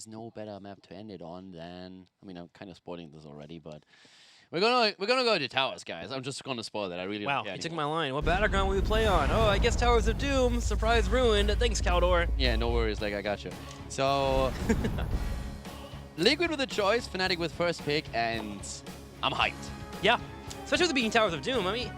is no better map to end it on than, I mean, I'm kind of spoiling this already, but we're gonna go to towers, guys. I'm just gonna spoil that. I really Wow, don't care you took anymore. my line. What battleground will we play on? Oh, I guess Towers of Doom. Surprise ruined. Thanks, Caldor. Yeah, no worries. Like, I got you. So, Liquid with a choice, Fnatic with first pick, and I'm hyped. Yeah, especially with it being Towers of Doom. I mean,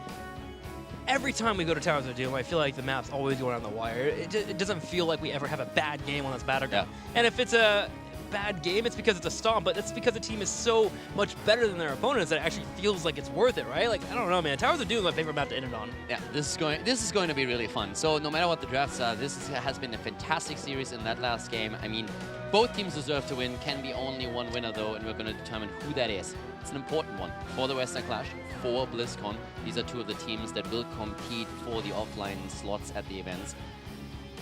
every time we go to Towers of Doom, I feel like the map's always going on the wire. It doesn't feel like we ever have a bad game on this battleground. Yeah. And if it's a bad game, it's because it's a stomp, but it's because the team is so much better than their opponents that it actually feels like it's worth it, right? Like, I don't know, man. Towers of Doom is my favorite map to end it on. Yeah, this is going to be really fun. So no matter what the drafts are, has been a fantastic series in that last game. I mean, both teams deserve to win. Can be only one winner though, and we're going to determine who that is. It's an important one for the Western Clash, for BlizzCon. These are two of the teams that will compete for the offline slots at the events.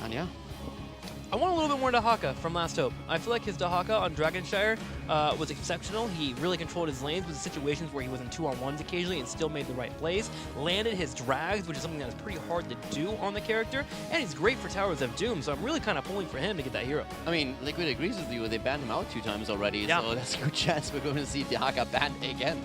And yeah. I want a little bit more Dahaka from Last Hope. I feel like his Dahaka on Dragonshire was exceptional. He really controlled his lanes with situations where he was in 2-on-1s occasionally and still made the right plays. Landed his drags, which is something that is pretty hard to do on the character. And he's great for Towers of Doom, so I'm really kind of pulling for him to get that hero. I mean, Liquid agrees with you. They banned him out 2 times already, yeah. So there's a good chance we're going to see Dahaka banned again.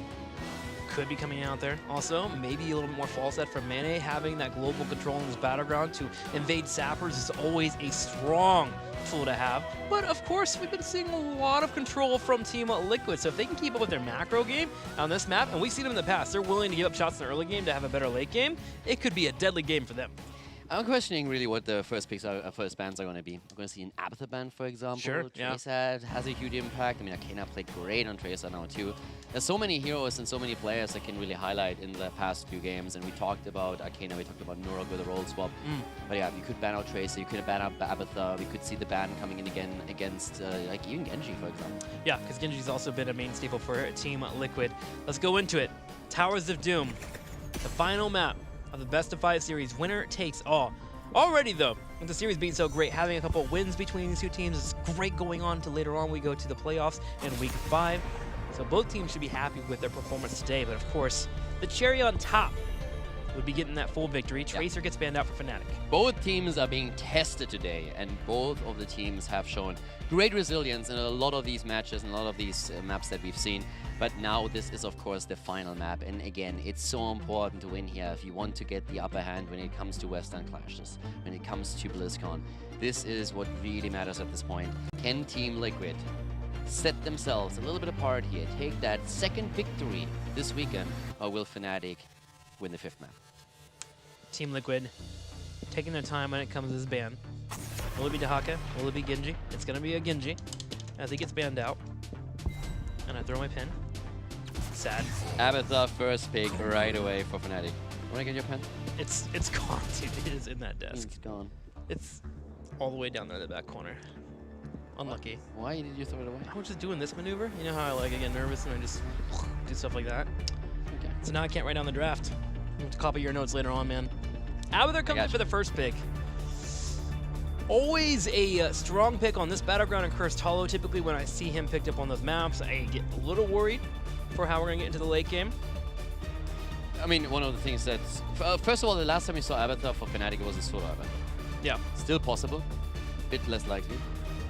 Could be coming out there. Also, maybe a little bit more false set from Mane. Having that global control in this battleground to invade sappers is always a strong tool to have. But of course, we've been seeing a lot of control from Team Liquid. So if they can keep up with their macro game on this map, and we've seen them in the past, they're willing to give up shots in the early game to have a better late game, it could be a deadly game for them. I'm questioning really what the first picks are, first bans are going to be. We're going to see an Abathur ban, for example. Sure, Tracer has a huge impact. I mean, Arcana played great on Tracer now too. There's so many heroes and so many players that can really highlight in the past few games. And we talked about Arcana, we talked about Nurok with a role swap. But yeah, you could ban out Tracer, you could ban out Abathur. We could see the ban coming in again against like even Genji, for example. Yeah, because Genji's also been a main staple for Team Liquid. Let's go into it. Towers of Doom, the final map of the Best of 5 series. Winner takes all. Already though, with the series being so great, having a couple wins between these two teams is great going on to later on we go to the playoffs in week 5. So both teams should be happy with their performance today, but of course, the cherry on top would be getting that full victory. Tracer gets banned out for Fnatic. Both teams are being tested today, and both of the teams have shown great resilience in a lot of these matches and a lot of these maps that we've seen. But now this is, of course, the final map. And again, it's so important to win here if you want to get the upper hand when it comes to Western Clashes, when it comes to BlizzCon. This is what really matters at this point. Can Team Liquid set themselves a little bit apart here, take that second victory this weekend, or will Fnatic win the 5th map? Team Liquid taking their time when it comes to this ban. Will it be Dahaka? Will it be Genji? It's going to be a Genji as he gets banned out. And I throw my pen. Sad. Abathur first pick right away for Fnatic. Want to get your pen? It's gone, dude. It is in that desk. It's gone. It's all the way down there in the back corner. Unlucky. Why did you throw it away? I was just doing this maneuver. You know how I like I get nervous and I just do stuff like that. Okay. So now I can't write down the draft. I have to copy your notes later on, man. Abathur comes in for the first pick. Always a strong pick on this battleground in Cursed Hollow. Typically when I see him picked up on those maps, I get a little worried for how we're going to get into the late game. I mean, one of the things that... first of all, the last time we saw Abathur for Fnatic, it was a solo Abathur. Yeah. Still possible. Bit less likely.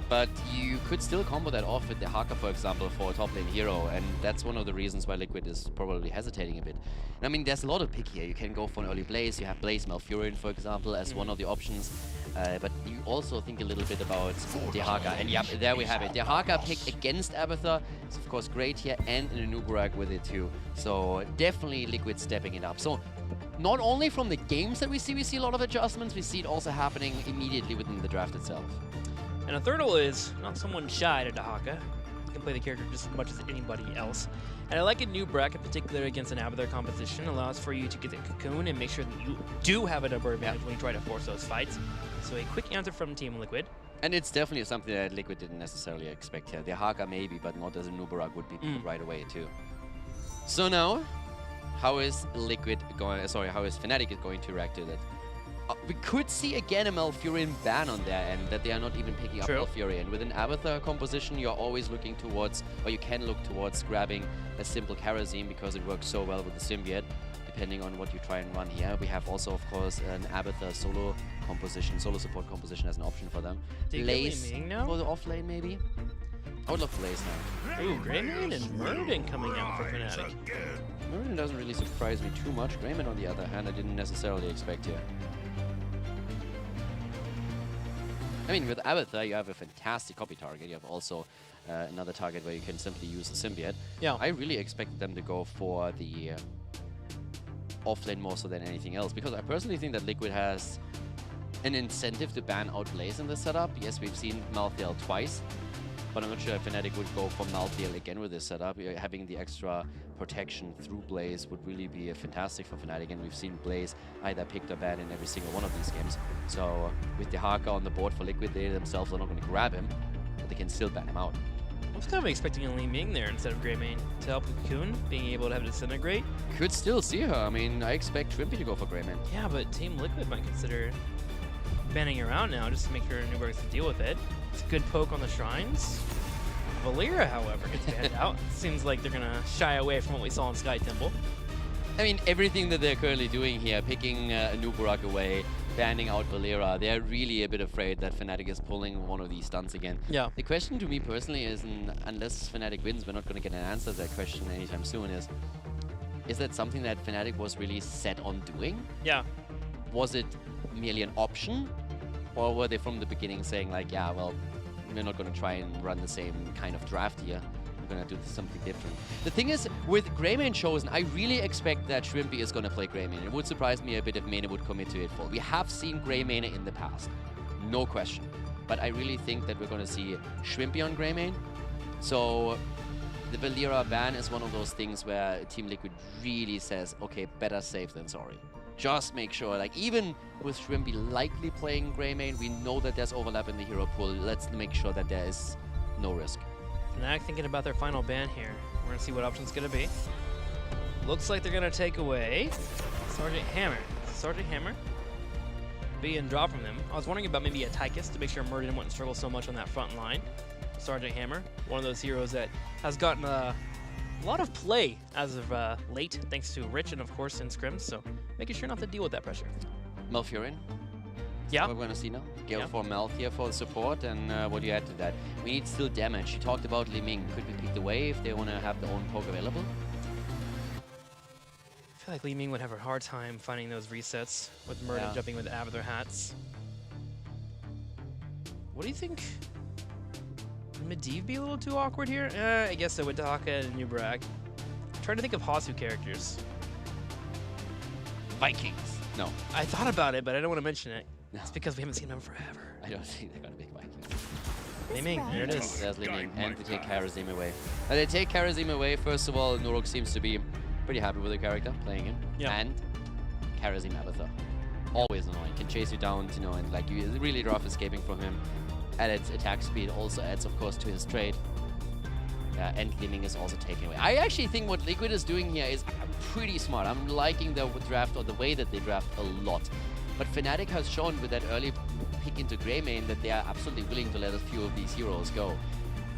But you could still combo that off with the Haka, for example, for a top lane hero, and that's one of the reasons why Liquid is probably hesitating a bit. And I mean, there's a lot of pick here. You can go for an early Blaze. You have Blaze Malfurion, for example, as one of the options. But you also think a little bit about Dahaka. And yep, there we have it. Dahaka pick against Abathur is, of course, great here, and an Anubarak with it too. So definitely Liquid stepping it up. So not only from the games that we see a lot of adjustments, we see it also happening immediately within the draft itself. And a third is not someone shy to Dahaka. He can play the character just as much as anybody else. And I like a new bracket, particularly against an Abathur composition, allows for you to get the cocoon and make sure that you do have a number advantage when you try to force those fights. So a quick answer from Team Liquid. And it's definitely something that Liquid didn't necessarily expect here. The Haka maybe, but not as a Nubarak would be right away too. So now, how is Liquid going? Sorry, how is Fnatic going to react to that? We could see again a Malfurion ban on their end, that they are not even picking up Malfurion. With an Abathur composition, you're always looking towards, or you can look towards grabbing a simple Kerosene because it works so well with the Symbiote, depending on what you try and run here. We have also, of course, an Abathur solo composition, solo support composition as an option for them. Blaze for the off lane, maybe? I would love Blaze now. Ooh, Greymane and Murden coming out for Fnatic. Murden doesn't really surprise me too much. Greymane, on the other hand, I didn't necessarily expect here. I mean, with Abathur, you have a fantastic copy target. You have also another target where you can simply use the Symbiote. Yeah. I really expect them to go for the offlane more so than anything else, because I personally think that Liquid has an incentive to ban out Blaze in this setup. Yes, we've seen Malthael twice, but I'm not sure if Fnatic would go for Malthael again with this setup. Having the extra protection through Blaze would really be fantastic for Fnatic, and we've seen Blaze either picked or banned in every single one of these games. So with the Haka on the board for Liquid, they themselves are not going to grab him, but they can still ban him out. I was kind of expecting a Li Ming there instead of Greymane to help with Cocoon, being able to have Disintegrate. Could still see her. I mean, I expect Twimpy to go for Greymane. Yeah, but Team Liquid might consider banning her out now just to make sure Newberg can deal with it. It's a good poke on the Shrines. Valeera, however, gets banned out. Seems like they're going to shy away from what we saw in Sky Temple. I mean, everything that they're currently doing here, picking Nubarak away, banning out Valeera, they're really a bit afraid that Fnatic is pulling one of these stunts again. Yeah. The question to me personally is, unless Fnatic wins, we're not going to get an answer to that question anytime soon, is that something that Fnatic was really set on doing? Yeah. Was it merely an option? Or were they from the beginning saying like, yeah, well, we're not going to try and run the same kind of draft here. We're going to do something different. The thing is, with Greymane chosen, I really expect that Shrimpy is going to play Greymane. It would surprise me a bit if Mane would commit to it full. We have seen Greymane in the past, no question. But I really think that we're going to see Shrimpy on Greymane. So the Valeera ban is one of those things where Team Liquid really says, okay, better safe than sorry. Just make sure, like, even with Shrimpy likely playing Greymane, we know that there's overlap in the hero pool. Let's make sure that there is no risk. Fnatic thinking about their final ban here. We're going to see what option's going to be. Looks like they're going to take away Sergeant Hammer. Sergeant Hammer being dropped from them. I was wondering about maybe a Tychus to make sure Murden wouldn't struggle so much on that front line. Sergeant Hammer, one of those heroes that has gotten a lot of play as of late, thanks to Rich and, of course, in scrims, so making sure not to deal with that pressure. Malfurion. Yeah. What we're going to see now. Go for Mal here for the support, and what do you add to that? We need still damage. You talked about Li Ming. Could be picked away if they want to have their own poke available? I feel like Li Ming would have a hard time finding those resets with Murden jumping with Abathur hats. What do you think? Would Medivh be a little too awkward here? I guess so with Haka and Nubarak. Trying to think of Hasu characters. Vikings. No. I thought about it, but I don't want to mention it. No. It's because we haven't seen them forever. I don't think they're going to pick Vikings. Li Ming, there it is. There's Li Ming, and they take Karazim away. They take Karazim away. First of all, Nurok seems to be pretty happy with the character, playing him. Yeah. And Karazim Abathur. Always annoying. Can chase you down, you know, and like you really rough escaping from him. Added attack speed also adds, of course, to his trade. And Li Ming is also taken away. I actually think what Liquid is doing here is pretty smart. I'm liking the draft, or the way that they draft, a lot. But Fnatic has shown with that early pick into Greymane that they are absolutely willing to let a few of these heroes go.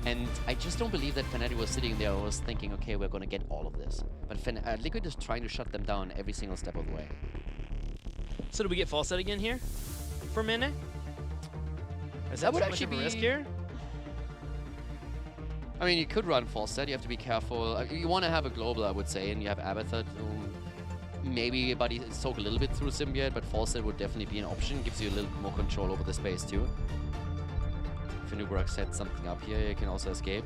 And I just don't believe that Fnatic was sitting there and was thinking, okay, we're going to get all of this. But Liquid is trying to shut them down every single step of the way. So do we get Falset again here for Mane? Is That would too much actually of a be risk here? I mean, you could run Falset. You have to be careful. You want to have a global, I would say, and you have Abathur. Maybe buddy soak a little bit through Symbiote, but Falset would definitely be an option. Gives you a little more control over the space too. If Nubarak sets something up here, you can also escape.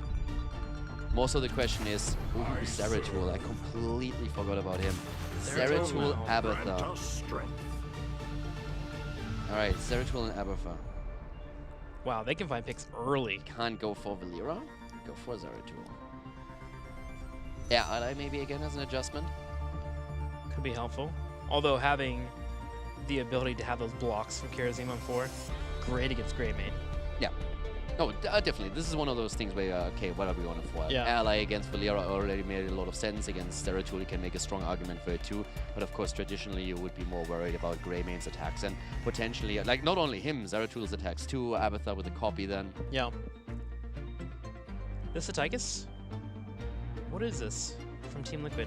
Most of the question is, who's Zeratul? I completely forgot about him. Zeratul, Abathur. Alright, Zeratul and Abathur. Wow, they can find picks early. Can't go for Valeera. Go for Zeratul. Yeah, Ally maybe again as an adjustment. Could be helpful. Although having the ability to have those blocks from Karazim on 4, great against Greymane. Yeah. No, definitely. This is one of those things where, okay, what are we on it for? Yeah. Ally against Valeera already made a lot of sense. Against Zeratul, you can make a strong argument for it too. But of course, traditionally, you would be more worried about Greymane's attacks. And potentially, like, not only him, Zeratul's attacks too. Abathur with a copy then. Yeah. This is Tychus? What is this from Team Liquid?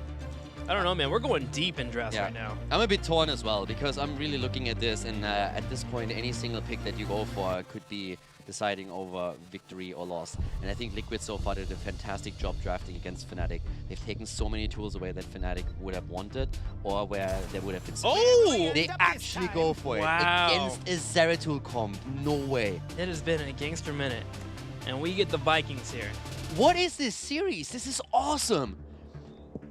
I don't know, man. We're going deep in dress right now. I'm a bit torn as well because I'm really looking at this, and at this point, any single pick that you go for could be deciding over victory or loss. And I think Liquid so far did a fantastic job drafting against Fnatic. They've taken so many tools away that Fnatic would have wanted, or where they would have been. Oh! They actually go for it against a Zeratul comp. No way. It has been a gangster minute, and we get the Vikings here. What is this series? This is awesome.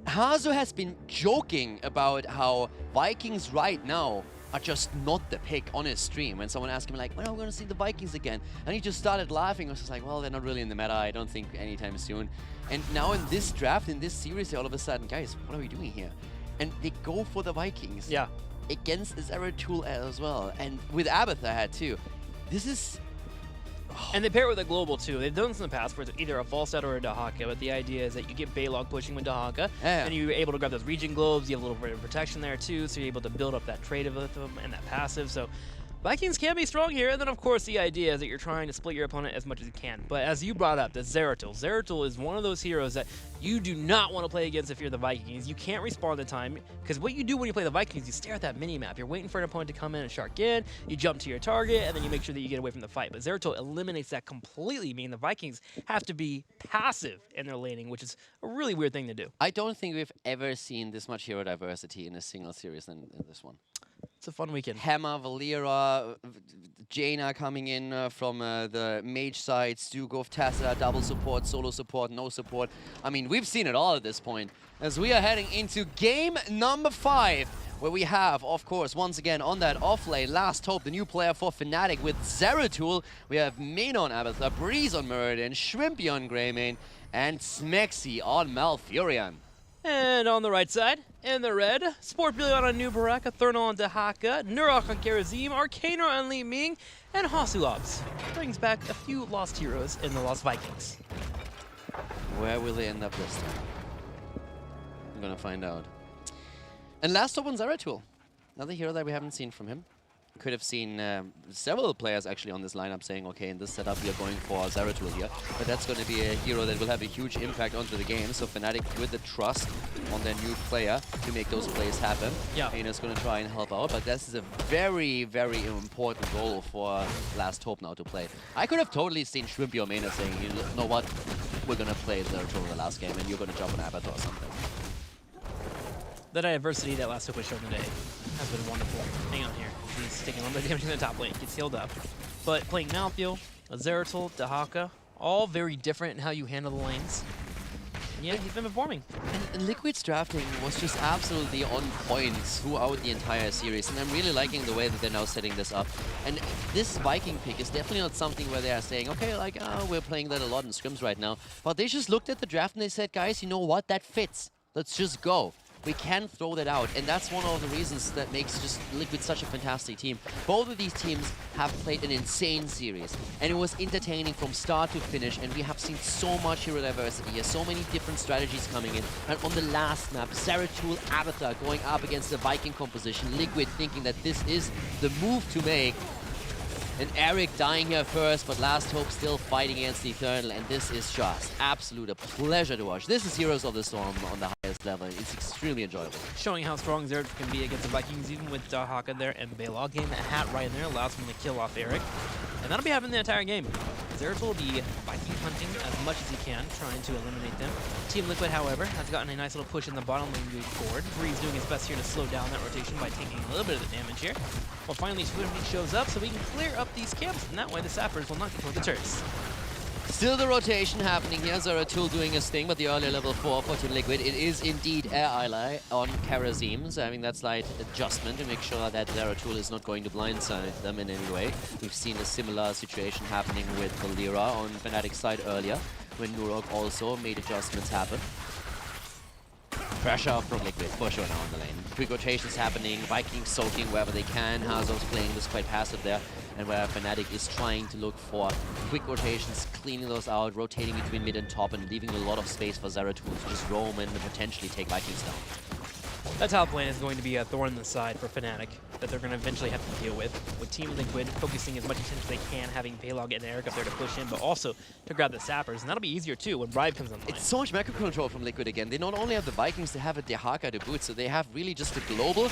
Hazo has been joking about how Vikings right now are just not the pick on his stream. When someone asked him like, when are we going to see the Vikings again? And he just started laughing. I was just like, well, they're not really in the meta. I don't think anytime soon. And now in this draft, in this series, all of a sudden, guys, what are we doing here? And they go for the Vikings. Yeah. Against Zeratul as well. And with Abathur had too. This is... And they pair it with a global too. They've done this in the past where it's either a false set or a Dahaka, but the idea is that you get Balog pushing with Dahaka, and you're able to grab those region globes. You have a little bit of protection there too, so you're able to build up that trade with them and that passive. So Vikings can be strong here, and then of course the idea is that you're trying to split your opponent as much as you can. But as you brought up, the Zeratul. Zeratul is one of those heroes that you do not want to play against if you're the Vikings. You can't respawn the time, because what you do when you play the Vikings, you stare at that mini-map. You're waiting for an opponent to come in and shark in, you jump to your target, and then you make sure that you get away from the fight. But Zeratul eliminates that completely, meaning the Vikings have to be passive in their laning, which is a really weird thing to do. I don't think we've ever seen this much hero diversity in a single series than in this one. It's a fun weekend. Hammer, Valera, Jaina coming in from the mage side, Stugov, Tessa, double support, solo support, no support. I mean, we've seen it all at this point. As we are heading into game number 5, where we have, of course, once again on that off lane, Last Hope, the new player for Fnatic with Zeratul. We have Main on Abathur, Breeze on Muradin, Shrimpy on Greymane, and Smexy on Malfurion. And on the right side, in the red, Sportbillion on New Baraka, Thurnal on Dahaka, Nurok on Karazim, Arcanor on Li Ming, and Hasuobs brings back a few lost heroes in the Lost Vikings. Where will they end up this time? I'm gonna find out. And last up on Zeratul, another hero that we haven't seen from him. Could have seen several players actually on this lineup saying, okay, in this setup we are going for Zeratul here. But that's going to be a hero that will have a huge impact onto the game. So Fnatic with the trust on their new player to make those plays happen. Yeah. Aina's going to try and help out, but this is a very, very important role for Last Hope now to play. I could have totally seen Shrimpy or Maina saying, you know what, we're going to play Zeratul in the last game and you're going to jump on Abathur or something. The diversity that Last Hope has shown today has been wonderful. Hang on here. He's taking a little bit of damage in the top lane. Gets healed up. But playing Malthael, Zeratul, Dahaka, all very different in how you handle the lanes. And yeah, he's been performing. And Liquid's drafting was just absolutely on point throughout the entire series. And I'm really liking the way that they're now setting this up. And this Viking pick is definitely not something where they are saying, okay, like, we're playing that a lot in scrims right now. But they just looked at the draft and they said, guys, you know what? That fits. Let's just go. We can throw that out, and that's one of the reasons that makes just Liquid such a fantastic team. Both of these teams have played an insane series, and it was entertaining from start to finish, and we have seen so much hero diversity here, so many different strategies coming in. And on the last map, Zeratul, Abathur going up against the Viking composition, Liquid thinking that this is the move to make. And Eric dying here first, but Last Hope still fighting against the Eternal, and this is just absolute a pleasure to watch. This is Heroes of the Storm on the highest level. It's extremely enjoyable. Showing how strong Zeratul can be against the Vikings, even with Dahaka there and Balog. Getting that hat right in there allows him to kill off Eric. And that'll be happening the entire game. Zeratul will be Viking hunting as much as he can, trying to eliminate them. Team Liquid, however, has gotten a nice little push in the bottom lane moving forward. Breeze doing his best here to slow down that rotation by taking a little bit of the damage here. Well, finally, Shrimpy shows up so we can clear up these camps, and that way the Sappers will not get the turrets. Still the rotation happening here. Zeratul doing his thing, but the earlier level 4 for Team Liquid. It is indeed Air Ally on Karazim, so having that slight adjustment to make sure that Zeratul is not going to blindside them in any way. We've seen a similar situation happening with Valera on Fnatic's side earlier, when Nurok also made adjustments happen. Pressure from Liquid for sure now on the lane. Quick rotations happening, Vikings soaking wherever they can. Hazard's playing this quite passive there, and where Fnatic is trying to look for quick rotations, cleaning those out, rotating between mid and top, and leaving a lot of space for Zeratul to just roam and potentially take Vikings down. That top lane is going to be a thorn in the side for Fnatic that they're going to eventually have to deal with Team Liquid focusing as much attention as they can, having Paylog and Eric up there to push in, but also to grab the sappers, and that'll be easier too when Bribe comes online. It's so much macro control from Liquid again. They not only have the Vikings, they have a Dehaka to boot, so they have really just a global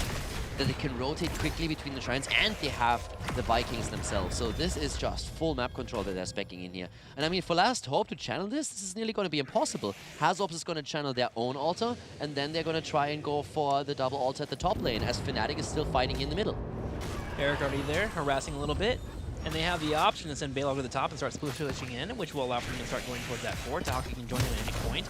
that they can rotate quickly between the shrines, and they have the Vikings themselves. So this is just full map control that they're speccing in here. And I mean, for Last Hope to channel this is nearly going to be impossible. Hazops is going to channel their own altar, and then they're going to try and go for the double altar at the top lane, as Fnatic is still fighting in the middle. Eric already there, harassing a little bit. And they have the option to send Balog to the top and start pushing in, which will allow for him to start going towards that fort. Taki can join him at any point.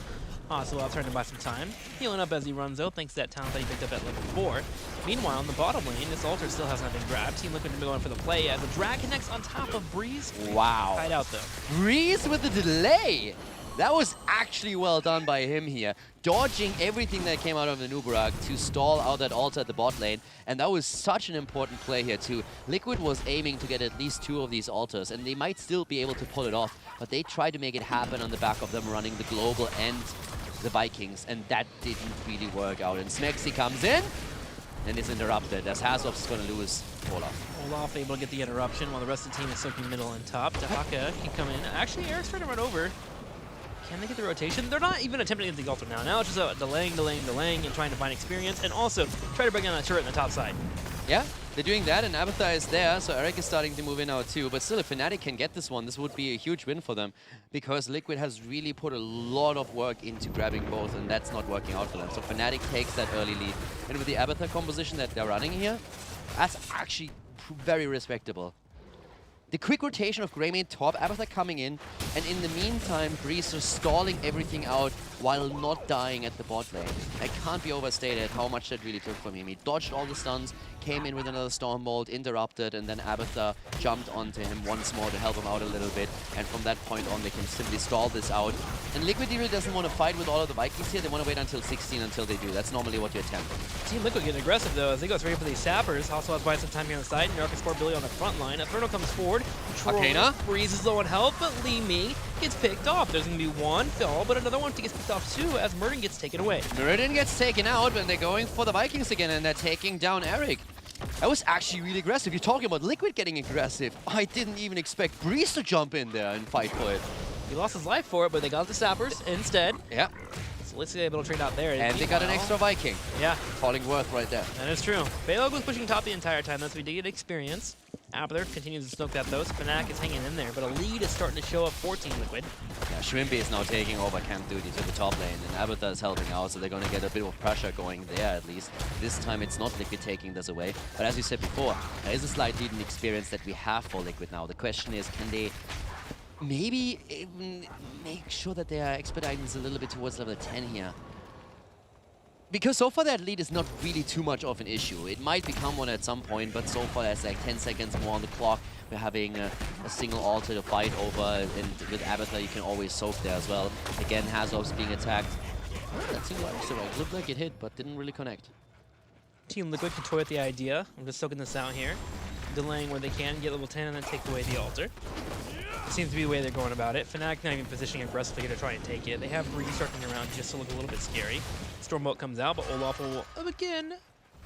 So I'll trying to buy some time. Healing up as he runs though, thanks to that talent that he picked up at level 4. Meanwhile, in the bottom lane, this altar still has not been grabbed. Team Liquid going for the play as the drag connects on top of Breeze. Wow. Tied out though. Breeze with the delay! That was actually well done by him here. Dodging everything that came out of the Nubarak to stall out that altar at the bot lane. And that was such an important play here too. Liquid was aiming to get at least 2 of these altars, and they might still be able to pull it off. But they tried to make it happen on the back of them running the global and the Vikings, and that didn't really work out. And Smexy comes in, and it's interrupted as Hazops is going to lose Olaf. Olaf able to get the interruption while the rest of the team is soaking middle and top. Dehaka can come in. Actually, Eric's trying to run over. Can they get the rotation? They're not even attempting to get the altar now. Now it's just delaying, and trying to find experience, and also try to bring down that turret in the top side. Yeah, they're doing that, and Abathar is there, so Eric is starting to move in now too. But still, if Fnatic can get this one, this would be a huge win for them, because Liquid has really put a lot of work into grabbing both, and that's not working out for them. So Fnatic takes that early lead. And with the Abathar composition that they're running here, that's actually very respectable. The quick rotation of Greymane top, Abathar coming in, and in the meantime, Breeze is stalling everything out while not dying at the bot lane. It can't be overstated how much that really took from him. He dodged all the stuns, came in with another Stormbolt, interrupted, and then Abathar jumped onto him once more to help him out a little bit. And from that point on, they can simply stall this out. And Liquid really doesn't want to fight with all of the Vikings here. They want to wait until 16 until they do. That's normally what you attempt. Team Liquid getting aggressive though as they go straight for these sappers. Also has buying some time here on the side. Narcus for Billy on the front line. Inferno comes forward. Arcana. Breeze is low on health, but Lee Ming gets picked off. There's going to be one fall, but another one gets picked off too as Murden gets taken away. Murden gets taken out, but they're going for the Vikings again, and they're taking down Eric. That was actually really aggressive. You're talking about Liquid getting aggressive. I didn't even expect Breeze to jump in there and fight for it. He lost his life for it, but they got the sappers instead. Yeah. So let's see able to trade out there. And they got an extra Viking. Yeah. Calling worth right there. That is true. Balog was pushing top the entire time, though, so we did get experience. Abathar continues to smoke that though, so Fnatic is hanging in there, but a lead is starting to show up for Team Liquid. Yeah, Shrimpy is now taking over camp duty to the top lane, and Abathar is helping out, so they're going to get a bit of pressure going there at least. This time it's not Liquid taking this away, but as you said before, there is a slight lead in experience that we have for Liquid now. The question is, can they maybe even make sure that they are expediting this a little bit towards level 10 here? Because so far that lead is not really too much of an issue. It might become one at some point, but so far there's like 10 seconds more on the clock. We're having a single altar to fight over, and with Abathar you can always soak there as well. Again, Hazops being attacked. Oh, that single altar looked like it hit, but didn't really connect. Team Liquid can toy with the idea. I'm just soaking this out here. Delaying where they can, get level 10, and then take away the altar. Seems to be the way they're going about it. Fnatic not even positioning aggressively to try and take it. They have Breeze circling around just to look a little bit scary. Stormbolt comes out, but Olaf will again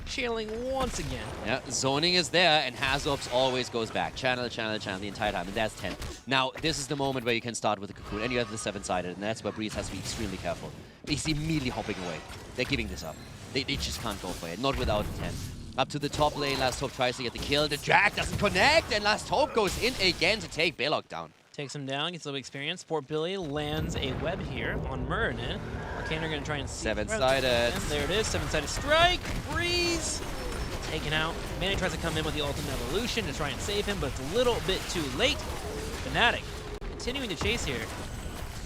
channeling once again. Yeah, zoning is there, and Hazops always goes back. Channel the entire time, and that's 10. Now, this is the moment where you can start with the Cocoon, and you have the 7-sided, and that's where Breeze has to be extremely careful. He's immediately hopping away. They're giving this up. They just can't go for it, not without 10. Up to the top lane, Last Hope tries to get the kill. The drag doesn't connect, and Last Hope goes in again to take Balog down. Takes him down, gets a little experience. Fort Billy lands a web here on Murden. Arcana are going to try and... 7-sided. There it is, 7-sided strike. Breeze taken out. Manny tries to come in with the ultimate evolution to try and save him, but it's a little bit too late. Fnatic continuing to chase here.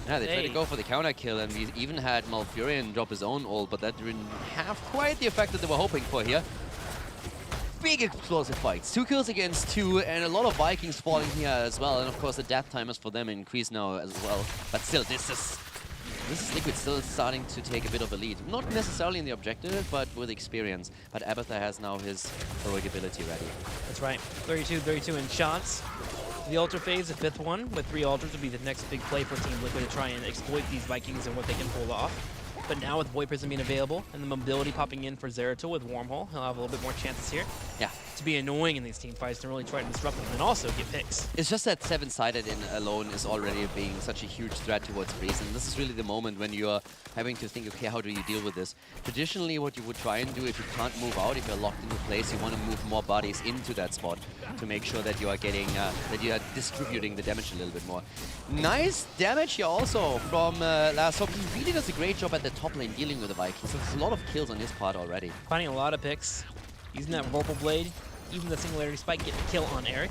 Yeah, they tried to go for the counter kill, and we even had Malfurion drop his own ult, but that didn't have quite the effect that they were hoping for here. Big explosive fights. 2 kills against 2, and a lot of Vikings falling here as well. And of course, the death timers for them increase now as well. But still, this is Liquid still starting to take a bit of a lead. Not necessarily in the objective, but with experience. But Abathar has now his heroic ability ready. That's right. 32 in shots. The altar phase, the 5th one, with 3 altars would be the next big play for Team Liquid to try and exploit these Vikings and what they can pull off. But now with Void Prism being available and the mobility popping in for Zeratul with Wormhole, he'll have a little bit more chances here. Yeah. To be annoying in these team fights, to really try to disrupt them and also get picks. It's just that 7-sided in alone is already being such a huge threat towards Breeze, and this is really the moment when you're having to think, okay, how do you deal with this? Traditionally, what you would try and do if you can't move out, if you're locked into place, you want to move more bodies into that spot to make sure that you are getting, that you are distributing the damage a little bit more. Nice damage here also from Last Hope. He really does a great job at the top lane dealing with the Vikings. There's a lot of kills on his part already. Finding a lot of picks, using that Vorpal Blade, even the Singularity Spike, getting a kill on Eric.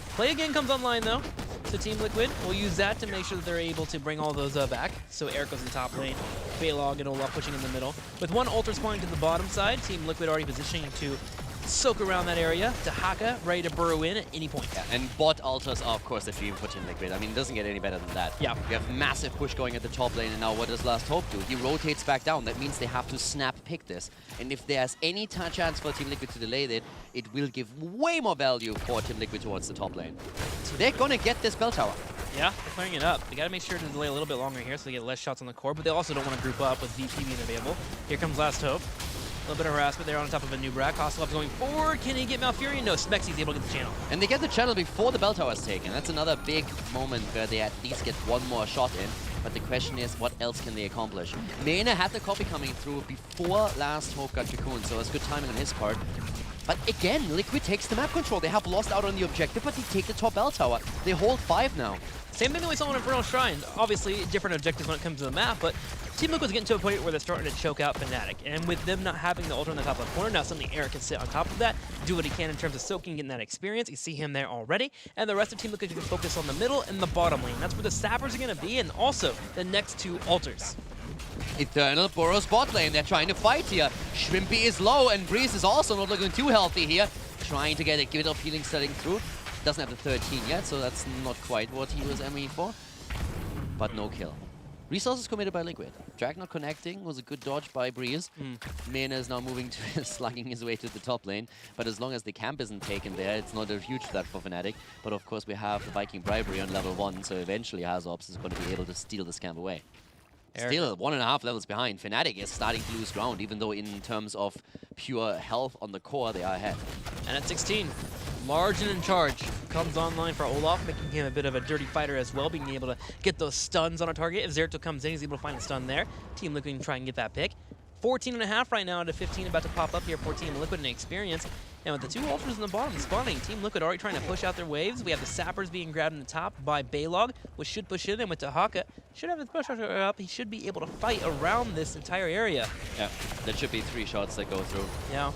Play Again comes online though, so Team Liquid will use that to make sure that they're able to bring all those back. So Eric goes in the top lane, Baylog and Olaf pushing in the middle. With one Ultra spawning to the bottom side, Team Liquid already positioning to soak around that area. Tahaka ready to burrow in at any point. Yeah, and bot ultras are, of course, the dream for Team Liquid. I mean, it doesn't get any better than that. Yeah. You have massive push going at the top lane, and now what does Last Hope do? He rotates back down. That means they have to snap pick this. And if there's any chance for Team Liquid to delay it, it will give way more value for Team Liquid towards the top lane. So they're gonna get this bell tower. Yeah, they're clearing it up. They gotta make sure to delay a little bit longer here so they get less shots on the core, but they also don't want to group up with VP being available. Here comes Last Hope. A little bit of harassment there on top of a new Brack. Kostlov going forward. Can he get Malfurion? No, Smexy's able to get the channel. And they get the channel before the bell tower is taken. That's another big moment where they at least get one more shot in. But the question is, what else can they accomplish? Mena had the copy coming through before Last Hope got Cocoon, so it's good timing on his part. But again, Liquid takes the map control. They have lost out on the objective, but they take the top bell tower. They hold 5 now. Same thing that we saw on Infernal Shrine. Obviously, different objectives when it comes to the map, but Team Liquid's getting to a point where they're starting to choke out Fnatic. And with them not having the ultra on the top of the corner, now suddenly Eric can sit on top of that, do what he can in terms of soaking, getting that experience. You see him there already. And the rest of Team Liquid can focus on the middle and the bottom lane. That's where the Sappers are going to be, and also the next 2 altars. Eternal burrows bot lane. They're trying to fight here. Shrimpy is low, and Breeze is also not looking too healthy here. Trying to get a bit of healing setting through. Doesn't have the 13 yet, so that's not quite what he was aiming for. But no kill. Resources committed by Liquid. Drag not connecting was a good dodge by Breeze. Mena is now moving to slugging his way to the top lane. But as long as the camp isn't taken there, it's not a huge threat for Fnatic. But of course we have the Viking Bribery on level 1, so eventually Hazops is going to be able to steal this camp away. Still 1.5 levels behind. Fnatic is starting to lose ground, even though in terms of pure health on the core, they are ahead. And at 16, Large and in charge comes online for Olaf, making him a bit of a dirty fighter as well, being able to get those stuns on a target. If Zeratul comes in, he's able to find a stun there. Team Liquid can try and get that pick. 14.5 right now out of 15, about to pop up here for Team Liquid in experience. And with the 2 ultras in the bottom spawning, Team Liquid already trying to push out their waves. We have the Sappers being grabbed in the top by Baylog, which should push it in with Tahaka. Should have his push up. He should be able to fight around this entire area. Yeah, there should be 3 shots that go through. Yeah.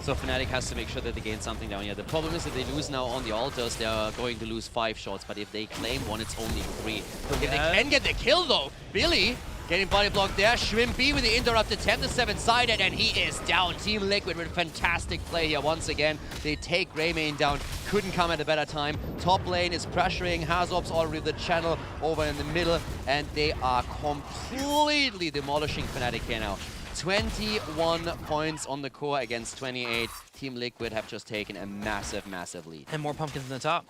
So Fnatic has to make sure that they gain something down here. The problem is if they lose now on the altars, they are going to lose 5 shots. But if they claim 1, it's only 3. If they can get the kill though, Billy getting body blocked there. Shrimpy with the interrupted 10 to 7-sided, and he is down. Team Liquid with a fantastic play here once again. They take Greymane down. Couldn't come at a better time. Top lane is pressuring. Hazops already the channel over in the middle, and they are completely demolishing Fnatic here now. 21 points on the core against 28. Team Liquid have just taken a massive, massive lead. And more pumpkins in the top.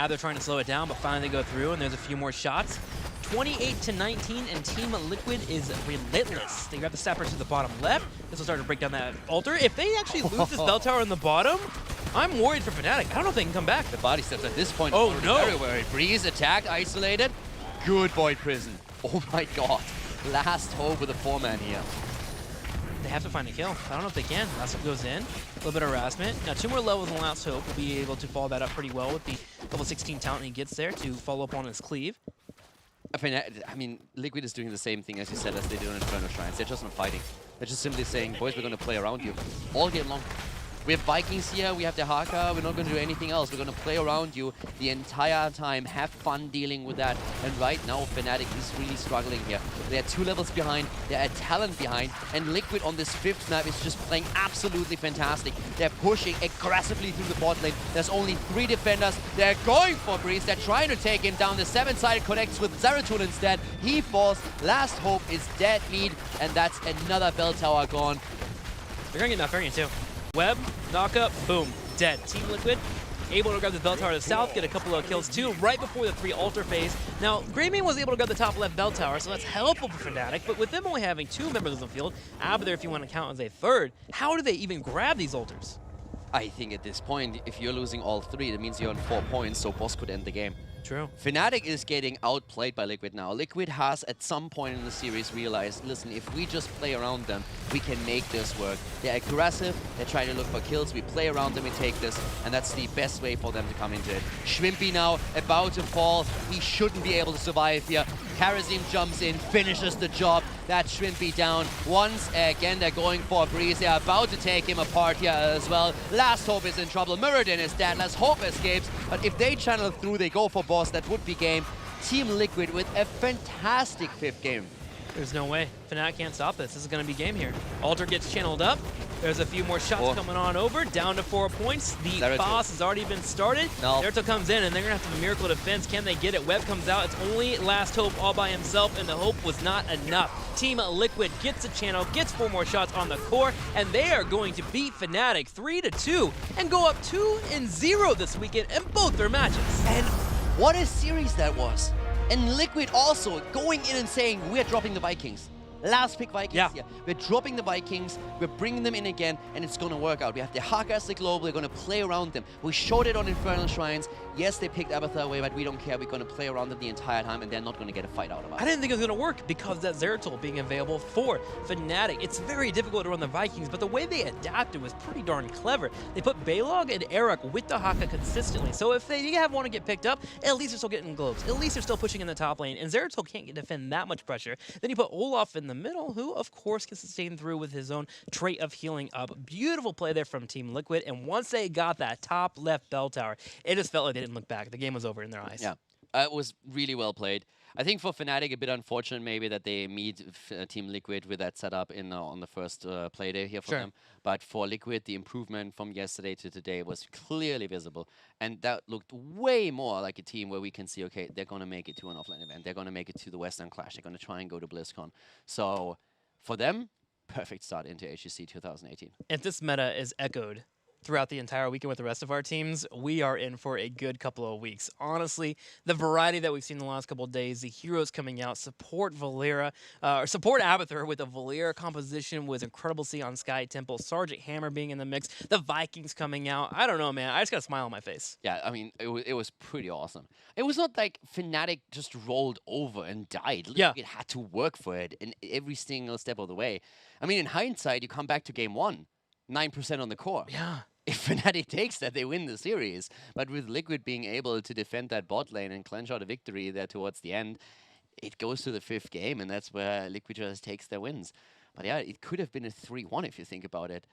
They're trying to slow it down, but finally they go through, and there's a few more shots. 28-19, and Team Liquid is relentless. They grab the Sappers to the bottom left. This will start to break down that altar. If they actually lose this bell tower in the bottom, I'm worried for Fnatic. I don't know if they can come back. The body steps at this point. Oh no! Very worried. Breeze attacked, isolated. Good Void Prison. Oh my god. Last hope with a 4-man here. They have to find a kill. I don't know if they can. Last Hope goes in. A little bit of harassment. Now 2 more levels in Last Hope will be able to follow that up pretty well with the level 16 talent he gets there to follow up on his cleave. I mean, Liquid is doing the same thing, as you said, as they did on Infernal Shrines. They're just not fighting. They're just simply saying, boys, we're going to play around you all game long. We have Vikings here, we have the Haka, we're not going to do anything else. We're going to play around you the entire time, have fun dealing with that. And right now, Fnatic is really struggling here. They're 2 levels behind, they're a talent behind, and Liquid on this 5th map is just playing absolutely fantastic. They're pushing aggressively through the bot lane. There's only 3 defenders. They're going for Breeze. They're trying to take him down. The 7-sided connects with Zeratul instead. He falls. Last Hope is dead meat, and that's another bell tower gone. They're going to get Malfurion too. Web, knock up, boom, dead. Team Liquid able to grab the bell tower to the south, get a couple of kills too, right before the 3 altar phase. Now, Greymane was able to grab the top left bell tower, so that's helpful for Fnatic, but with them only having 2 members on the field, Abathur if you want to count as a third, how do they even grab these altars? I think at this point, if you're losing all 3, that means you're on 4 points, so boss could end the game. True. Fnatic is getting outplayed by Liquid now. Liquid has at some point in the series realized, listen, if we just play around them, we can make this work. They're aggressive, they're trying to look for kills, we play around them, we take this, and that's the best way for them to come into it. Shrimpy now about to fall. He shouldn't be able to survive here. Karazim jumps in, finishes the job. That's Shrimpy down. Once again, they're going for a breeze. They're about to take him apart here as well. Last Hope is in trouble. Muradin is dead. Last Hope escapes. But if they channel through, they go for boss. That would be game. Team Liquid with a fantastic 5th game. There's no way. Fnatic can't stop this. This is going to be game here. Altar gets channeled up. There's a few more shots coming on over. Down to 4 points. The boss has already been started. Naruto comes in, and they're going to have to have a miracle defense. Can they get it? Web comes out. It's only Last Hope all by himself, and the hope was not enough. Team Liquid gets a channel, gets 4 more shots on the core, and they are going to beat Fnatic 3-2 and go up 2-0 this weekend in both their matches. And what a series that was. And Liquid also going in and saying, we're dropping the Vikings. Last pick Vikings here. We're dropping the Vikings, we're bringing them in again, and it's going to work out. We have the Haka as the global, we're going to play around them. We showed it on Infernal Shrines. Yes, they picked Abathur away, but we don't care. We're going to play around them the entire time, and they're not going to get a fight out of us. I didn't think it was going to work because of that Zeratul being available for Fnatic. It's very difficult to run the Vikings, but the way they adapted was pretty darn clever. They put Balog and Eric with the Haka consistently, so if they want to get picked up, at least they're still getting globes. At least they're still pushing in the top lane, and Zeratul can't defend that much pressure. Then you put Olaf in the middle, who, of course, can sustain through with his own trait of healing up. Beautiful play there from Team Liquid, and once they got that top left bell tower, it just felt like they didn't look back. The game was over in their eyes. Yeah, it was really well played. I think for Fnatic, a bit unfortunate maybe that they meet Team Liquid with that setup on the first play day here for them. But for Liquid, the improvement from yesterday to today was clearly visible. And that looked way more like a team where we can see, okay, they're going to make it to an offline event. They're going to make it to the Western Clash. They're going to try and go to BlizzCon. So for them, perfect start into HGC 2018. If this meta is echoed throughout the entire weekend with the rest of our teams, we are in for a good couple of weeks. Honestly, the variety that we've seen in the last couple of days, the heroes coming out, support Abathur with a Valeera composition was incredible to see on Sky Temple, Sergeant Hammer being in the mix, the Vikings coming out. I don't know, man. I just got a smile on my face. Yeah, I mean, it was pretty awesome. It was not like Fnatic just rolled over and died. It had to work for it in every single step of the way. I mean, in hindsight, you come back to game 1, 9% on the core. Yeah. If Fnatic takes that, they win the series. But with Liquid being able to defend that bot lane and clench out a victory there towards the end, it goes to the 5th game, and that's where Liquid just takes their wins. But yeah, it could have been a 3-1 if you think about it.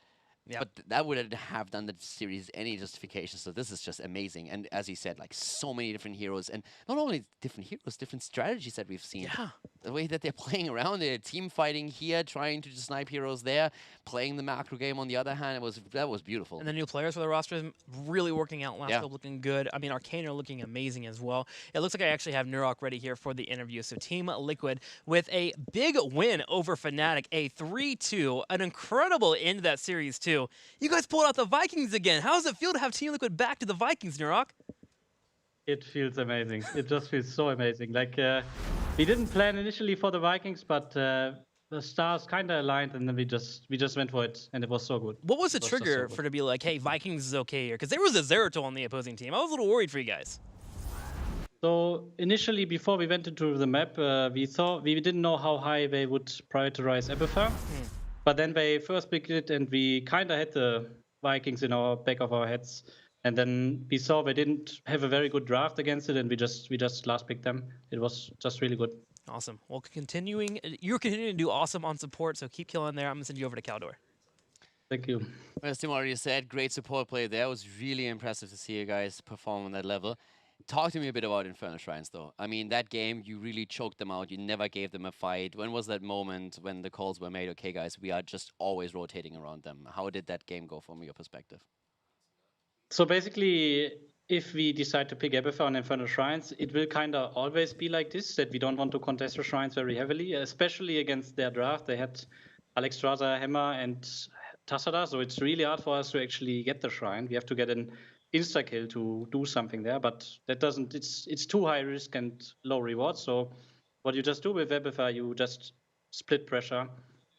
But that wouldn't have done the series any justification, so this is just amazing. And as you said, like so many different heroes, and not only different heroes, different strategies that we've seen. Yeah. The way that they're playing around it, team fighting here, trying to just snipe heroes there, playing the macro game on the other hand, that was beautiful. And the new players for the roster really working out. Last Hope looking good. I mean, Arcane are looking amazing as well. It looks like I actually have Nurok ready here for the interview. So Team Liquid with a big win over Fnatic, a 3-2, an incredible end to that series too. You guys pulled out the Vikings again. How does it feel to have Team Liquid back to the Vikings, Nurok? It feels amazing. It just feels so amazing. Like, we didn't plan initially for the Vikings, but the stars kind of aligned, and then we just went for it, and it was so good. What was the trigger for to be like, hey, Vikings is okay here? Because there was a Zeratul on the opposing team. I was a little worried for you guys. So initially, before we went into the map, we didn't know how high they would prioritize Abathur. But then they first picked it, and we kind of had the Vikings in our back of our heads. And then we saw they didn't have a very good draft against it, and we just last picked them. It was just really good. Awesome. Well, you're continuing to do awesome on support, so keep killing there. I'm going to send you over to Caldor. Thank you. As Tim already said, great support play there. It was really impressive to see you guys perform on that level. Talk to me a bit about Infernal Shrines, though. I mean, that game, you really choked them out. You never gave them a fight. When was that moment when the calls were made, okay, guys, we are just always rotating around them? How did that game go from your perspective? So basically, if we decide to pick Abathur on Infernal Shrines, it will kind of always be like this, that we don't want to contest the Shrines very heavily, especially against their draft. They had Alexstrasza, Hammer, and Tassada, so it's really hard for us to actually get the Shrine. We have to get an insta kill to do something there, but that doesn't. It's too high risk and low reward. So what you just do with Webify, you just split pressure,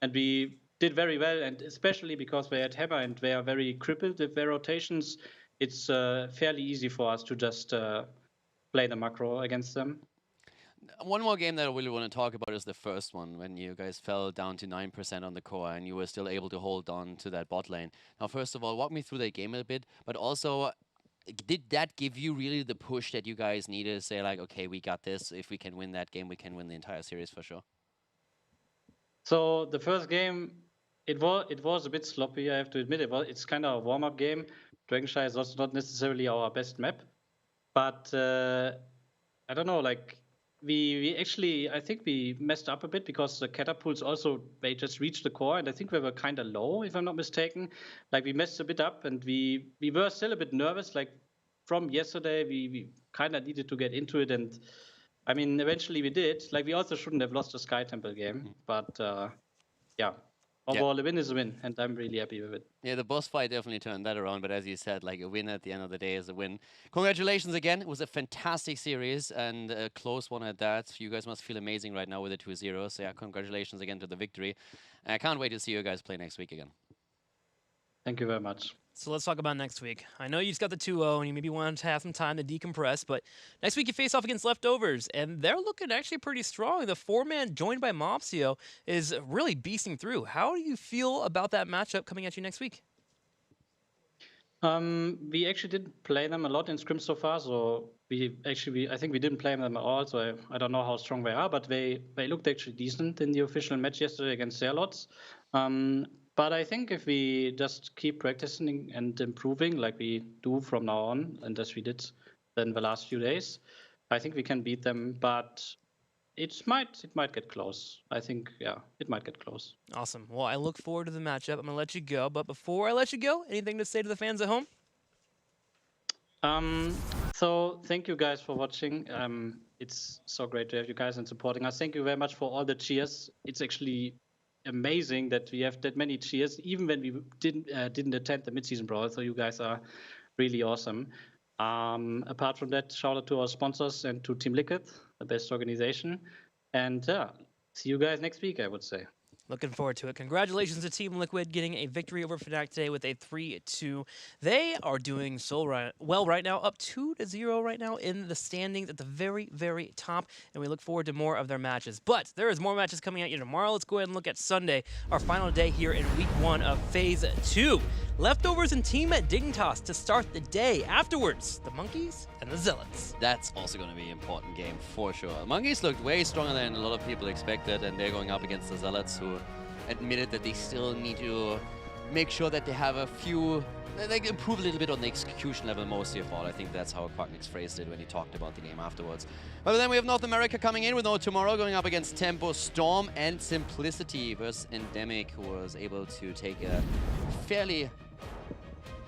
and we did very well. And especially because they had Hammer and they are very crippled with their rotations, it's fairly easy for us to just play the macro against them. One more game that I really want to talk about is the first one, when you guys fell down to 9% on the core and you were still able to hold on to that bot lane. Now, first of all, walk me through that game a bit, but also, did that give you really the push that you guys needed to say, like, okay, we got this. If we can win that game, we can win the entire series for sure? So the first game, it was a bit sloppy, I have to admit. It's kind of a warm-up game. Dragonshy is also not necessarily our best map, but I don't know, like we actually, I think we messed up a bit because the catapults also, they just reached the core, and I think we were kind of low, if I'm not mistaken. Like we messed a bit up, and we were still a bit nervous. Like from yesterday, we kind of needed to get into it, and I mean, eventually we did. Like we also shouldn't have lost the Sky Temple game, but yeah. Overall, a win is a win, and I'm really happy with it. Yeah, the boss fight definitely turned that around, but as you said, like a win at the end of the day is a win. Congratulations again. It was a fantastic series and a close one at that. You guys must feel amazing right now with the 2-0. So yeah, congratulations again to the victory. I can't wait to see you guys play next week again. Thank you very much. So let's talk about next week. I know you just got the 2-0 and you maybe wanted to have some time to decompress, but next week you face off against Leftovers, and they're looking actually pretty strong. The 4-man joined by Mopsio is really beasting through. How do you feel about that matchup coming at you next week? We actually didn't play them a lot in scrim so far, so I think we didn't play them at all, so I don't know how strong they are, but they looked actually decent in the official match yesterday against Zealots. But I think if we just keep practicing and improving like we do from now on, and as we did in the last few days, I think we can beat them. But it might get close. I think, yeah, it might get close. Awesome. Well, I look forward to the matchup. I'm going to let you go. But before I let you go, anything to say to the fans at home? So thank you guys for watching. It's so great to have you guys and supporting us. Thank you very much for all the cheers. It's actually amazing that we have that many cheers, even when we didn't attend the mid-season brawl. So you guys are really awesome. Apart from that, shout out to our sponsors and to Team Liquid, the best organization. And see you guys next week, I would say. Looking forward to it. Congratulations to Team Liquid getting a victory over Fnatic today with a 3-2. They are doing so well right now, up 2-0 right now in the standings at the very, very top, and we look forward to more of their matches. But there is more matches coming at you tomorrow. Let's go ahead and look at Sunday, our final day here in Week 1 of Phase 2. Leftovers and Team Dignitas to start the day. Afterwards, the Monkeys and the Zealots. That's also going to be an important game for sure. Monkeys looked way stronger than a lot of people expected, and they're going up against the Zealots, who admitted that they still need to make sure that they have a few, they improve a little bit on the execution level mostly of all. I think that's how Quacknix phrased it when he talked about the game afterwards. But then we have North America coming in with No Tomorrow, going up against Tempo, Storm, and Simplicity versus Endemic, who was able to take a fairly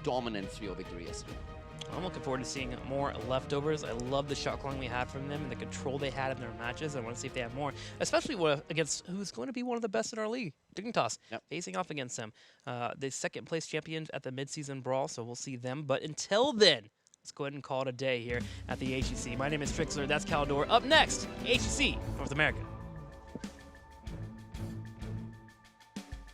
dominant 3-0 victory yesterday. I'm looking forward to seeing more Leftovers. I love the shot calling we had from them and the control they had in their matches. I want to see if they have more, especially against who's going to be one of the best in our league, Dignitas, facing off against them. The second place champions at the midseason brawl, so we'll see them. But until then, let's go ahead and call it a day here at the HGC. My name is Trixler, that's Caldor. Up next, HGC North America.